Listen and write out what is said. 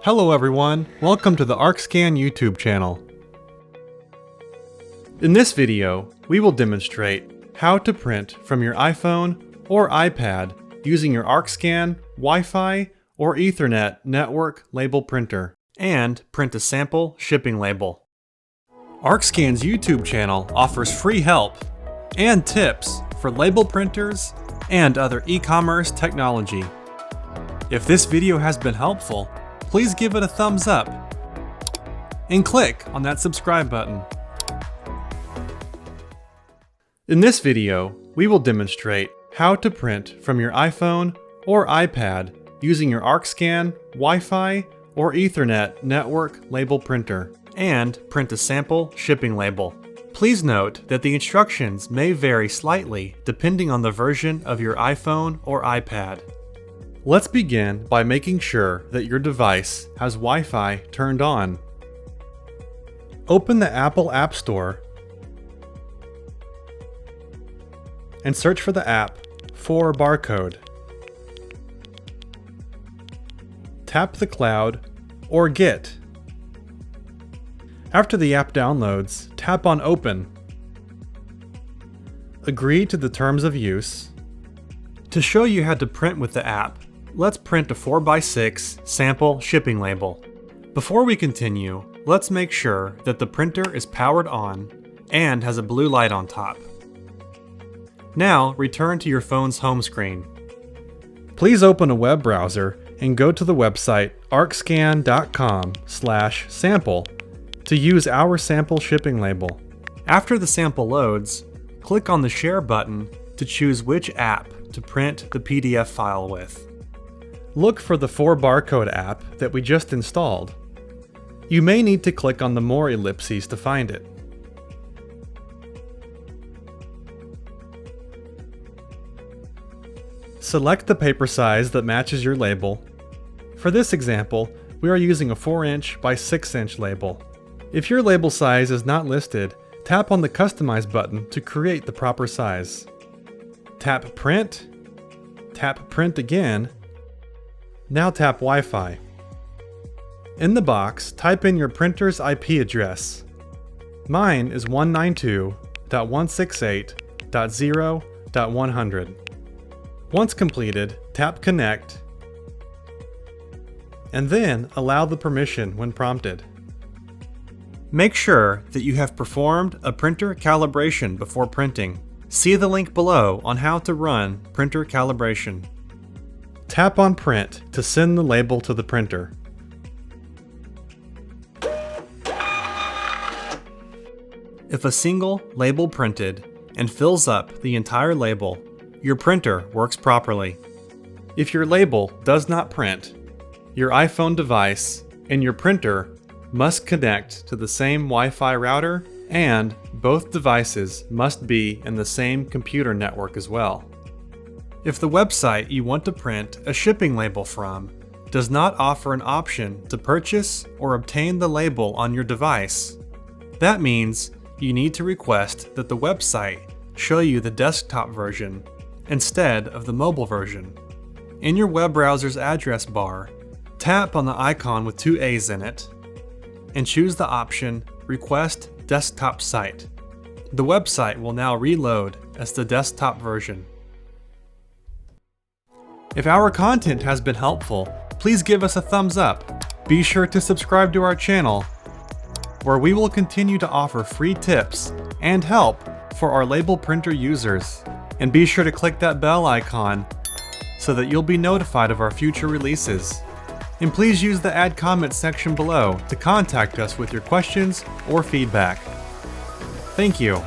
Hello everyone, welcome to the Arkscan YouTube channel. In this video, we will demonstrate how to print from your iPhone or iPad using your Arkscan, Wi-Fi, or Ethernet network label printer, and print a sample shipping label. Arkscan's YouTube channel offers free help and tips for label printers and other e-commerce technology. If this video has been helpful, please give it a thumbs up and click on that subscribe button. In this video, we will demonstrate how to print from your iPhone or iPad using your Arkscan, Wi-Fi, or Ethernet network label printer, and print a sample shipping label. Please note that the instructions may vary slightly depending on the version of your iPhone or iPad. Let's begin by making sure that your device has Wi-Fi turned on. Open the Apple App Store and search for the app for barcode. Tap the cloud or get. After the app downloads, tap on Open. Agree to the terms of use. To show you how to print with the app, let's print a 4x6 sample shipping label. Before we continue, let's make sure that the printer is powered on and has a blue light on top. Now return to your phone's home screen. Please open a web browser and go to the website arkscan.com/sample to use our sample shipping label. After the sample loads, click on the Share button to choose which app to print the PDF file with. Look for the 4Barcode app that we just installed. You may need to click on the More ellipses to find it. Select the paper size that matches your label. For this example, we are using a 4" by 6" label. If your label size is not listed, tap on the Customize button to create the proper size. Tap Print again. Now tap Wi-Fi. In the box, type in your printer's IP address. Mine is 192.168.0.100. Once completed, tap Connect, and then allow the permission when prompted. Make sure that you have performed a printer calibration before printing. See the link below on how to run printer calibration. Tap on Print to send the label to the printer. If a single label printed and fills up the entire label, your printer works properly. If your label does not print, your iPhone device and your printer must connect to the same Wi-Fi router, and both devices must be in the same computer network as well. If the website you want to print a shipping label from does not offer an option to purchase or obtain the label on your device, that means you need to request that the website show you the desktop version instead of the mobile version. In your web browser's address bar, tap on the icon with two A's in it and choose the option Request Desktop Site. The website will now reload as the desktop version. If our content has been helpful, please give us a thumbs up. Be sure to subscribe to our channel, where we will continue to offer free tips and help for our label printer users. And be sure to click that bell icon so that you'll be notified of our future releases. And please use the Add Comments section below to contact us with your questions or feedback. Thank you.